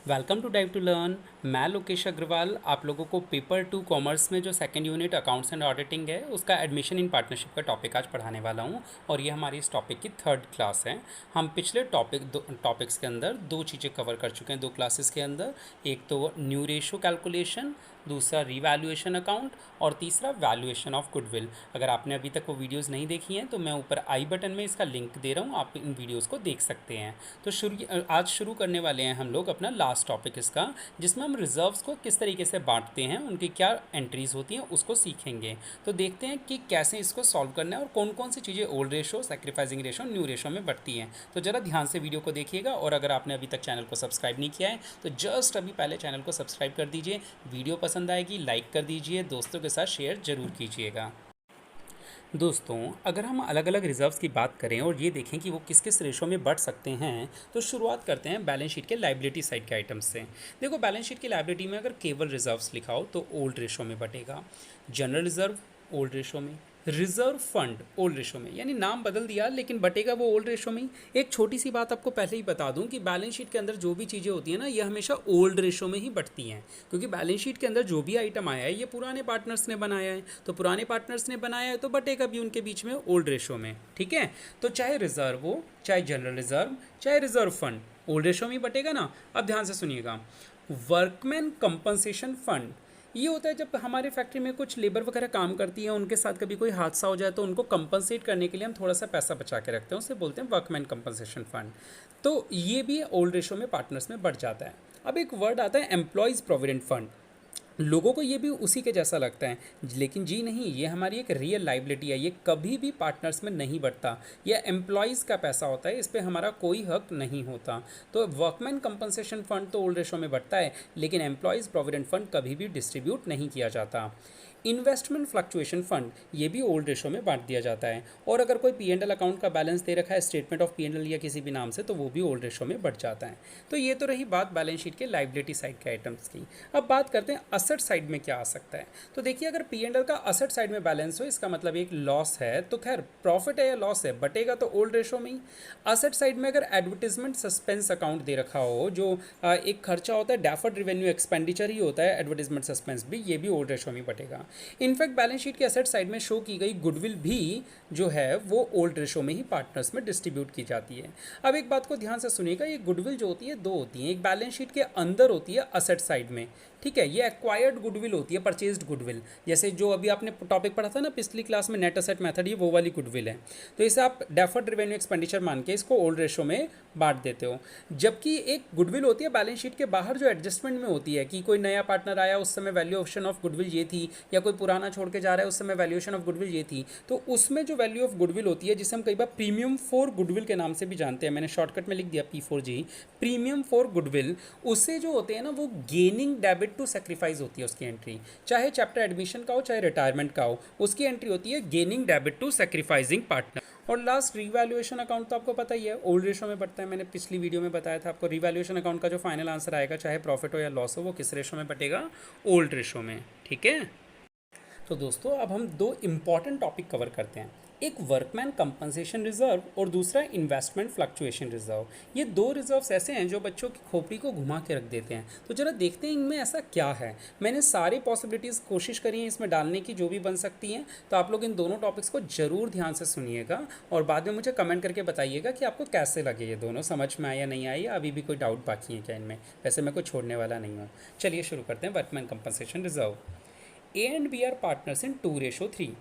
Welcome to dive to learn. मैं लोकेश अग्रवाल आप लोगों को पेपर 2 कॉमर्स में जो second unit accounts and auditing है उसका एडमिशन इन पार्टनरशिप का टॉपिक आज पढ़ाने वाला हूं और ये हमारी इस टॉपिक की थर्ड क्लास है। हम पिछले टॉपिक्स के अंदर दो चीज़ें कवर कर चुके हैं दो क्लासेस के अंदर। एक तो न्यू रेशो कैलकुलेशन, दूसरा रिवैल्यूएशन अकाउंट और तीसरा वैल्यूएशन ऑफ गुडविल। अगर आपने अभी तक वो वीडियोस नहीं देखी हैं तो मैं ऊपर आई बटन में इसका लिंक दे रहा हूँ, आप इन वीडियोस को देख सकते हैं। तो आज शुरू करने वाले हैं हम लोग अपना लास्ट टॉपिक इसका, जिसमें हम रिजर्व्स को किस तरीके से बांटते हैं, उनकी क्या एंट्रीज होती हैं उसको सीखेंगे। तो देखते हैं कि कैसे इसको सॉल्व करना है और कौन कौन सी चीज़ें old ratio, sacrificing ratio, new ratio में बढ़ती हैं। तो ज़रा ध्यान से वीडियो को देखिएगा और अगर आपने अभी तक चैनल को सब्सक्राइब नहीं किया है तो जस्ट अभी पहले चैनल को सब्सक्राइब कर दीजिए। वीडियो पसंद आएगी लाइक कर दीजिए, दोस्तों के साथ शेयर ज़रूर कीजिएगा। दोस्तों, अगर हम अलग अलग रिजर्व्स की बात करें और ये देखें कि वो किस किस रेशो में बढ़ सकते हैं तो शुरुआत करते हैं बैलेंस शीट के लाइबिलिटी साइड के आइटम्स से। देखो, बैलेंस शीट की लाइबिलिटी में अगर केवल रिजर्व्स लिखा हो तो ओल्ड रेशो में बटेगा। जनरल रिजर्व ओल्ड रेशो में, रिजर्व फंड ओल्ड रेशो में, यानी नाम बदल दिया लेकिन बटेगा वो ओल्ड रेशो में ही। एक छोटी सी बात आपको पहले ही बता दूं कि बैलेंस शीट के अंदर जो भी चीज़ें होती हैं ना, ये हमेशा ओल्ड रेशो में ही बढ़ती हैं, क्योंकि बैलेंस शीट के अंदर जो भी आइटम आया है ये पुराने पार्टनर्स ने बनाया है, तो पुराने पार्टनर्स ने बनाया है तो बटेगा भी उनके बीच में ओल्ड रेशो में। ठीक है, तो चाहे रिजर्व हो, चाहे जनरल रिजर्व, चाहे रिजर्व फंड, ओल्ड रेशो में ही बटेगा ना। अब ध्यान से सुनिएगा, वर्कमैन कंपनसेशन फंड ये होता है जब हमारे फैक्ट्री में कुछ लेबर वगैरह काम करती है, उनके साथ कभी कोई हादसा हो जाए तो उनको कंपनसेट करने के लिए हम थोड़ा सा पैसा बचा के रखते हैं, उसे बोलते हैं वर्कमैन कंपनसेशन फंड। तो ये भी ओल्ड रेशो में पार्टनर्स में बढ़ जाता है। अब एक वर्ड आता है एम्प्लॉयज़ प्रोविडेंट फंड। लोगों को ये भी उसी के जैसा लगता है, लेकिन जी नहीं, ये हमारी एक रियल लाइबिलिटी है, ये कभी भी पार्टनर्स में नहीं बढ़ता। यह एम्प्लॉयज़ का पैसा होता है, इस पर हमारा कोई हक नहीं होता। तो वर्कमैन कंपनसेशन फंड तो ओल्ड रेशो में बढ़ता है, लेकिन एम्प्लॉयज़ प्रोविडेंट फंड कभी भी डिस्ट्रीब्यूट नहीं किया जाता। इन्वेस्टमेंट फ्लक्चुएशन फंड ये भी ओल्ड रेशो में बांट दिया जाता है, और अगर कोई पी एंड एल अकाउंट का बैलेंस दे रखा है statement of P and L या किसी भी नाम से, तो वो भी ओल्ड रेशो में बढ़ जाता है। तो ये तो रही बात बैलेंस शीट के लाइबिलिटी साइड के आइटम्स की। अब बात करते हैं असेट साइड में क्या आ सकता है। तो देखिए, अगर पी एंड एल का असेट साइड में बैलेंस हो, इसका मतलब एक लॉस है, तो खैर प्रॉफिट है या लॉस है, बटेगा तो ओल्ड रेशो में ही। असेट साइड में अगर एडवर्टीजमेंट सस्पेंस अकाउंट दे रखा हो, जो एक खर्चा होता है, डेफर्ड रेवेन्यू एक्सपेंडिचर ही होता है एडवर्टीजमेंट सस्पेंस भी, ये भी ओल्ड रेशो में बटेगा। इनफैक्ट बैलेंस शीट के एसेट साइड में शो की गई गुडविल भी जो है वो ओल्ड रेशो में ही पार्टनर्स में डिस्ट्रीब्यूट की जाती है। अब एक बात को ध्यान से सुनिएगा, ये गुडविल जो होती है दो होती है, एक बैलेंस शीट के अंदर होती है असेट साइड में, ठीक है, ये एक्वायर्ड गुडविल होती है, परचेज्ड गुडविल, जैसे जो अभी आपने टॉपिक पढ़ा था ना पिछली क्लास में, नेट असेट मेथड, ये वो वाली गुडविल है। तो इसे आप डेफर्ड रेवेन्यू एक्सपेंडिचर मान के इसको ओल्ड रेशो में बांट देते हो। जबकि एक गुडविल होती है बैलेंस शीट के बाहर जो एडजस्टमेंट में होती है, कि कोई नया पार्टनर आया उस समय वैल्यूएशन ऑफ गुडविल ये थी, या कोई पुराना छोड़ के जा रहा है उस समय वैल्यूएशन ऑफ गुडविल ये थी, तो उसमें जो वैल्यू ऑफ गुडविल होती है, जिसे हम कई बार प्रीमियम फॉर गुडविल के नाम से भी जानते हैं, मैंने शॉर्टकट में लिख दिया P4G, प्रीमियम फॉर गुडविल, उससे जो होते हैं ना वो गेनिंग डेबिट टू सेक्रीफाइस होती है उसकी एंट्री, चाहे चैप्टर एडमिशन का हो चाहे रिटायरमेंट का हो, उसकी एंट्री होती है gaining debit to sacrificing partner. और लास्ट रिवैल्यूएशन अकाउंट तो आपको पता ही है, ओल्ड रेशो में बढ़ता है, मैंने पिछली वीडियो में बताया था आपको। रिवैल्यूएशन अकाउंट का जो फाइनल आंसर आएगा, चाहे प्रॉफिट हो या लॉस हो, वो किस रेशो में बटेगा, ओल्ड रेशो में। ठीक है, तो दोस्तों अब हम दो इम्पॉर्टेंट टॉपिक कवर करते हैं, एक वर्कमैन कंपनसेशन रिजर्व और दूसरा इन्वेस्टमेंट फ्लक्चुएशन रिजर्व। ये दो रिजर्व्स ऐसे हैं जो बच्चों की खोपड़ी को घुमा के रख देते हैं। तो जरा देखते हैं इनमें ऐसा क्या है। मैंने सारी पॉसिबिलिटीज़ कोशिश करी है इसमें डालने की जो भी बन सकती हैं, तो आप लोग इन दोनों टॉपिक्स को ज़रूर ध्यान से सुनिएगा और बाद में मुझे कमेंट करके बताइएगा कि आपको कैसे लगे, ये दोनों समझ में आया या नहीं आई, अभी भी कोई डाउट बाकी है क्या इनमें। वैसे मैं कोई छोड़ने वाला नहीं हूँ। चलिए शुरू करते हैं। Workman compensation reserve, A and B are partners in 2:3।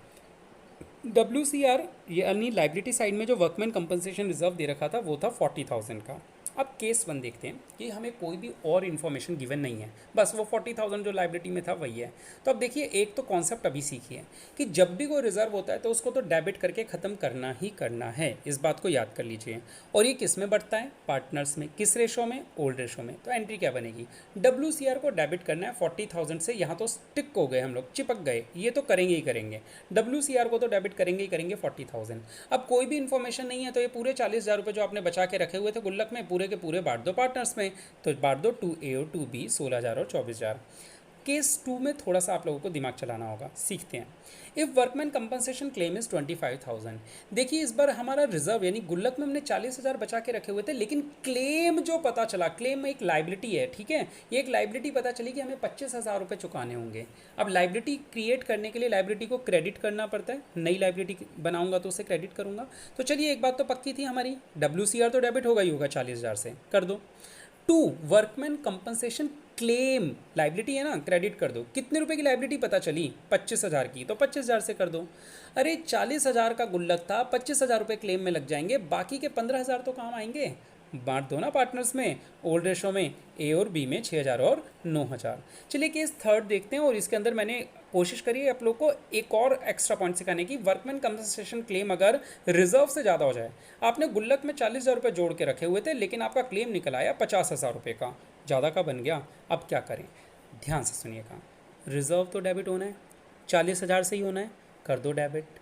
WCR यानी लाइबिलिटी साइड में जो वर्कमैन कंपनसेशन रिजर्व दे रखा था वो था 40,000 का। अब केस 1 देखते हैं कि हमें कोई भी और इन्फॉर्मेशन गिवन नहीं है, बस वो 40,000 जो लाइबिलिटी में था वही है। तो अब देखिए, एक तो कॉन्सेप्ट अभी सीखिए कि जब भी कोई रिजर्व होता है तो उसको तो डेबिट करके ख़त्म करना ही करना है, इस बात को याद कर लीजिए। और ये किस में बढ़ता है, पार्टनर्स में। किस रेशो में, ओल्ड रेशो में। तो एंट्री क्या बनेगी, WCR को डेबिट करना है 40,000 से। यहाँ तो स्टिक हो गए हम लोग, चिपक गए, ये तो करेंगे ही करेंगे, WCR को तो डेबिट करेंगे ही करेंगे 40,000। अब कोई भी इन्फॉर्मेशन नहीं है तो ये पूरे 40,000 रुपये जो आपने बचा के रखे हुए थे गुल्लक में, पूरे के पूरे बांट दो पार्टनर्स में। तो बांट दो 2A और 2B, 16,000 और 24,000। केस 2 में थोड़ा सा आप लोगों को दिमाग चलाना होगा, सीखते हैं। If workman compensation claim is 25,000। देखिए इस बार हमारा रिजर्व यानी गुल्लक में हमने 40,000 बचा के रखे हुए थे, लेकिन क्लेम जो पता चला, क्लेम में एक लाइबिलिटी है, ठीक है, ये एक लाइबिलिटी पता चली कि हमें 25,000 रुपये चुकाने होंगे। अब लाइबिलिटी क्रिएट करने के लिए लाइबिलिटी को क्रेडिट करना पड़ता है, नई लाइबिलिटी बनाऊंगा तो उसे क्रेडिट करूंगा। तो चलिए एक बात तो पक्की थी हमारी, WCR तो डेबिट होगा ही होगा 40,000 से, कर दो। 2 वर्कमैन कंपनसेशन क्लेम लाइबिलिटी है ना, क्रेडिट कर दो। कितने रुपए की लाइबिलिटी पता चली? 25,000 की, तो 25,000 से कर दो। अरे 40,000 का गुल्लक था, 25,000 रुपये क्लेम में लग जाएंगे, बाकी के 15,000 तो काम आएंगे, बांट दो ना पार्टनर्स में, ओल्ड रेशो में, ए और बी में 6,000 और 9,000। चलिए केस थर्ड देखते हैं, और इसके अंदर मैंने कोशिश करी है आप लोग को एक और एक्स्ट्रा पॉइंट सिखाने की। वर्कमैन कंपनसेशन क्लेम अगर रिजर्व से ज़्यादा हो जाए, आपने गुल्लक में 40,000 रुपये जोड़ के रखे हुए थे, लेकिन आपका क्लेम निकल आया 50,000 रुपये का, ज़्यादा का बन गया, अब क्या करें? ध्यान से सुनिएगा, रिजर्व तो डेबिट होना है, 40,000 से ही होना है, कर दो डेबिट।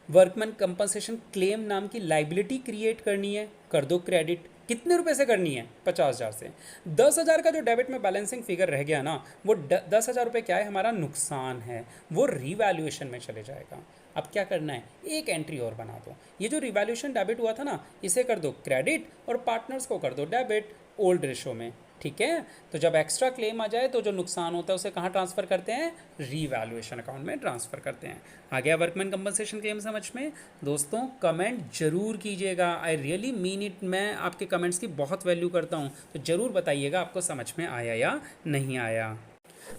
वर्कमैन कंपनसेशन क्लेम नाम की लाइबिलिटी क्रिएट करनी है, कर दो क्रेडिट। कितने रुपए से करनी है? 50,000 से। 10,000 का जो डेबिट में बैलेंसिंग फिगर रह गया ना, वो 10,000 रुपये क्या है? हमारा नुकसान है, वो रिवैल्यूएशन में चले जाएगा। अब क्या करना है? एक एंट्री और बना दो, ये जो रिवैल्यूएशन डेबिट हुआ था ना, इसे कर दो क्रेडिट और पार्टनर्स को कर दो डेबिट, ओल्ड रेशो में, ठीक है। तो जब एक्स्ट्रा क्लेम आ जाए तो जो नुकसान होता है उसे कहाँ ट्रांसफ़र करते हैं? रीवैल्यूएशन अकाउंट में ट्रांसफ़र करते हैं। आ गया वर्कमैन कंपनसेशन क्लेम समझ में? दोस्तों कमेंट जरूर कीजिएगा, आई रियली मीन इट, मैं आपके कमेंट्स की बहुत वैल्यू करता हूँ, तो ज़रूर बताइएगा आपको समझ में आया या नहीं आया।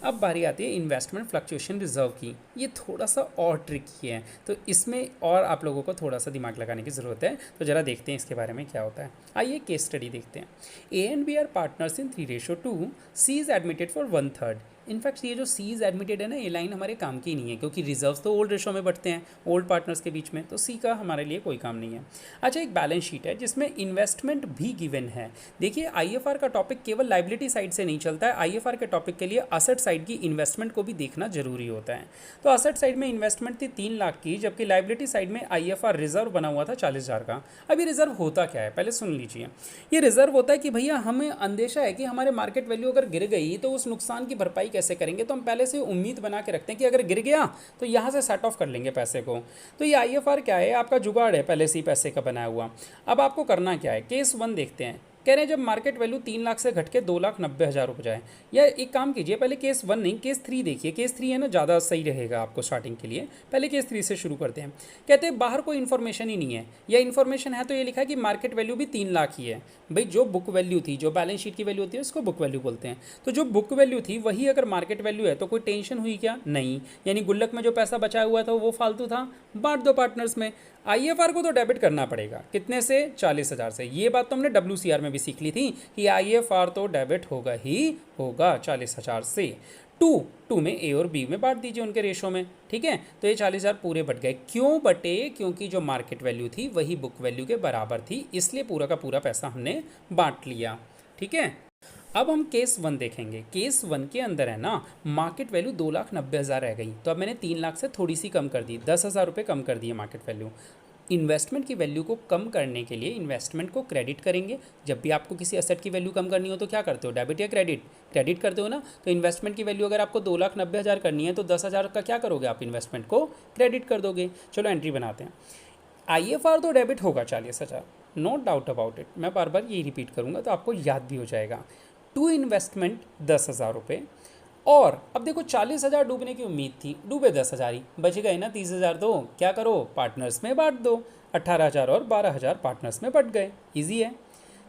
अब बारी आती है इन्वेस्टमेंट फ्लक्चुएशन रिजर्व की। ये थोड़ा सा और ट्रिकी है, तो इसमें और आप लोगों को थोड़ा सा दिमाग लगाने की ज़रूरत है। तो ज़रा देखते हैं इसके बारे में क्या होता है। आइए केस स्टडी देखते हैं। A and B are partners in 3:2, C is admitted for 1/3। In fact ये जो सी इज़ एडमिटेड है ना, ये लाइन हमारे काम की नहीं है, क्योंकि रिजर्व्स तो ओल्ड रेशो में बढ़ते हैं ओल्ड पार्टनर्स के बीच में, तो सी का हमारे लिए कोई काम नहीं है। अच्छा, एक बैलेंस शीट है जिसमें इन्वेस्टमेंट भी गिवन है। देखिए आईएफआर का टॉपिक केवल लाइबिलिटी साइड से नहीं चलता है, आईएफआर के टॉपिक के लिए असेट साइड की इन्वेस्टमेंट को भी देखना जरूरी होता है। तो असेट साइड में इन्वेस्टमेंट थी 3 लाख की, जबकि लाइबिलिटी साइड में आईएफआर रिजर्व बना हुआ था 40,000 का। अब ये रिजर्व होता क्या है, पहले सुन लीजिए। ये रिजर्व होता है कि भैया हमें अंदेशा है कि हमारे मार्केट वैल्यू अगर गिर गई तो उस नुकसान की भरपाई कैसे करेंगे, तो हम पहले से उम्मीद बना के रखते हैं कि अगर गिर गया तो यहाँ से सेट ऑफ कर लेंगे पैसे को। तो ये आईएफआर क्या है? आपका जुगाड़ है पहले से ही पैसे का बनाया हुआ। अब आपको करना क्या है? केस 1 देखते हैं। कह रहे हैं जब मार्केट वैल्यू 3 लाख से घट के 2,90,000 हो जाए, या एक काम कीजिए, पहले केस 1 नहीं केस 3 देखिए। केस 3 है ना, ज़्यादा सही रहेगा आपको स्टार्टिंग के लिए। पहले केस 3 से शुरू करते हैं। कहते हैं बाहर कोई इन्फॉर्मेशन ही नहीं है, या इन्फॉर्मेशन है तो ये लिखा है कि मार्केट वैल्यू भी 3 लाख ही है। भाई जो बुक वैल्यू थी, जो बैलेंस शीट की वैल्यू होती है उसको बुक वैल्यू बोलते हैं। तो जो बुक वैल्यू थी वही अगर मार्केट वैल्यू है तो कोई टेंशन हुई क्या? नहीं। यानी गुल्लक में जो पैसा बचाया हुआ था वो फालतू था, बांट दो पार्टनर्स में। आईएफआर को तो डेबिट करना पड़ेगा, कितने से? 40,000 से। ये बात तो हमने WCR में भी सीख ली थी कि आईएफआर तो डेबिट होगा ही होगा 40,000 से। टू में ए और बी में बांट दीजिए उनके रेशो में, ठीक है। तो ये 40,000 पूरे बट गए। क्यों बटे? क्योंकि जो मार्केट वैल्यू थी वही बुक वैल्यू के बराबर थी, इसलिए पूरा का पूरा पैसा हमने बांट लिया, ठीक है। अब हम केस 1 देखेंगे। केस 1 के अंदर है ना, मार्केट वैल्यू 2,90,000 रह गई, तो अब मैंने 3 लाख से थोड़ी सी कम कर दी, 10,000 रुपये कम कर दिए मार्केट वैल्यू। इन्वेस्टमेंट की वैल्यू को कम करने के लिए इन्वेस्टमेंट को क्रेडिट करेंगे। जब भी आपको किसी एसेट की वैल्यू कम करनी हो तो क्या करते हो? डेबिट या क्रेडिट? क्रेडिट करते हो ना। तो इन्वेस्टमेंट की वैल्यू अगर आपको 2,90,000 करनी है तो 10,000 का क्या करोगे आप? इन्वेस्टमेंट को क्रेडिट कर दोगे। चलो एंट्री बनाते हैं। आईएफआर तो डेबिट होगा 40,000, नो डाउट अबाउट इट। मैं बार बार यही रिपीट करूँगा तो आपको याद भी हो जाएगा। टू इन्वेस्टमेंट 10,000 रुपये, और अब देखो 40,000 डूबने की उम्मीद थी, डूबे 10,000 ही, बच गए ना 30,000। तो क्या करो? पार्टनर्स में बांट दो। 18,000 और 12,000 पार्टनर्स में बट गए, इजी है।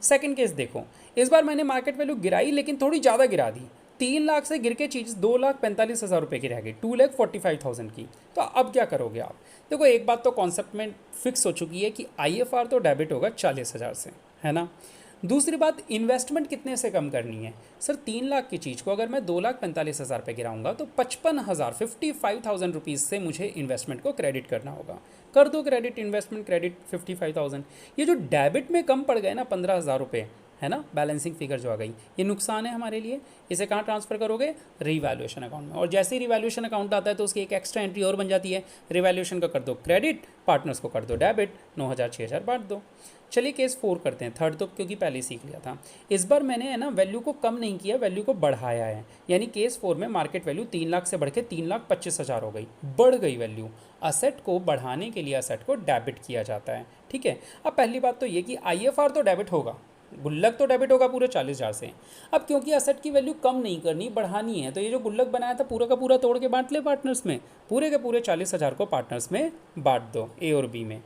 सेकंड केस देखो, इस बार मैंने मार्केट वैल्यू गिराई लेकिन थोड़ी ज़्यादा गिरा दी। 3 लाख से गिर के चीज़ 2,45,000 रुपये की रह गई, 2,45,000 की। तो अब क्या करोगे आप? देखो एक बात तो कॉन्सेप्ट में फिक्स हो चुकी है कि आईएफआर तो डेबिट होगा 40,000 से, है ना। दूसरी बात, इन्वेस्टमेंट कितने से कम करनी है? सर 3 लाख की चीज़ को अगर मैं 2,45,000 पे गिराऊंगा तो 55,000 रुपीज़ से मुझे इन्वेस्टमेंट को क्रेडिट करना होगा। कर दो क्रेडिट, इन्वेस्टमेंट क्रेडिट 55,000। ये जो डेबिट में कम पड़ गए ना 15,000 रुपये, है ना, बैलेंसिंग फिगर जो आ गई, ये नुकसान है हमारे लिए। इसे कहाँ ट्रांसफ़र करोगे, रीवैल्यूएशन अकाउंट में। और जैसे ही रीवैल्यूएशन अकाउंट आता है तो उसकी एक एक्स्ट्रा एंट्री और बन जाती है, रीवैल्यूएशन का कर दो क्रेडिट, पार्टनर्स को कर दो डेबिट, 9,000 6,000 बांट दो। चलिए केस 4 करते हैं, थर्ड तो क्योंकि पहले ही सीख लिया था। इस बार मैंने है ना वैल्यू को कम नहीं किया, वैल्यू को बढ़ाया है। यानी केस 4 में मार्केट वैल्यू 3 लाख से बढ़ के 3,25,000 हो गई, बढ़ गई वैल्यू। असेट को बढ़ाने के लिए असेट को डेबिट किया जाता है, ठीक है। अब पहली बात तो ये कि आईएफआर तो डेबिट होगा, गुल्लक तो डेबिट होगा पूरे 40,000 से। अब क्योंकि असेट की वैल्यू कम नहीं करनी, बढ़ानी है, तो ये जो गुल्लक बनाया था पूरा का पूरा तोड़ के बांट ले पार्टनर्स में, पूरे के पूरे 40,000 को पार्टनर्स में बांट दो, ए और बी में।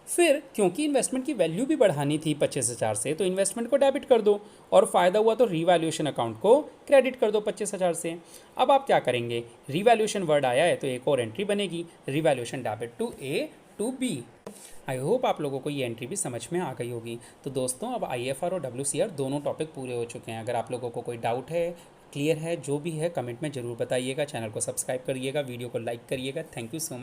फिर क्योंकि इन्वेस्टमेंट की वैल्यू भी बढ़ानी थी 25,000 से, तो इन्वेस्टमेंट को डेबिट कर दो, और फ़ायदा हुआ तो रीवैल्यूएशन अकाउंट को क्रेडिट कर दो 25,000 से। अब आप क्या करेंगे, रीवैल्यूएशन वर्ड आया है तो एक और एंट्री बनेगी, revaluation debit to A to B. I hope आप लोगों को ये एंट्री भी समझ में आ गई होगी। तो दोस्तों अब आईएफआर और डब्ल्यूसीआर दोनों टॉपिक पूरे हो चुके हैं। अगर आप लोगों को कोई डाउट है, क्लियर है, जो भी है कमेंट में ज़रूर बताइएगा। चैनल को सब्सक्राइब करिएगा, वीडियो को लाइक करिएगा। Thank you so much.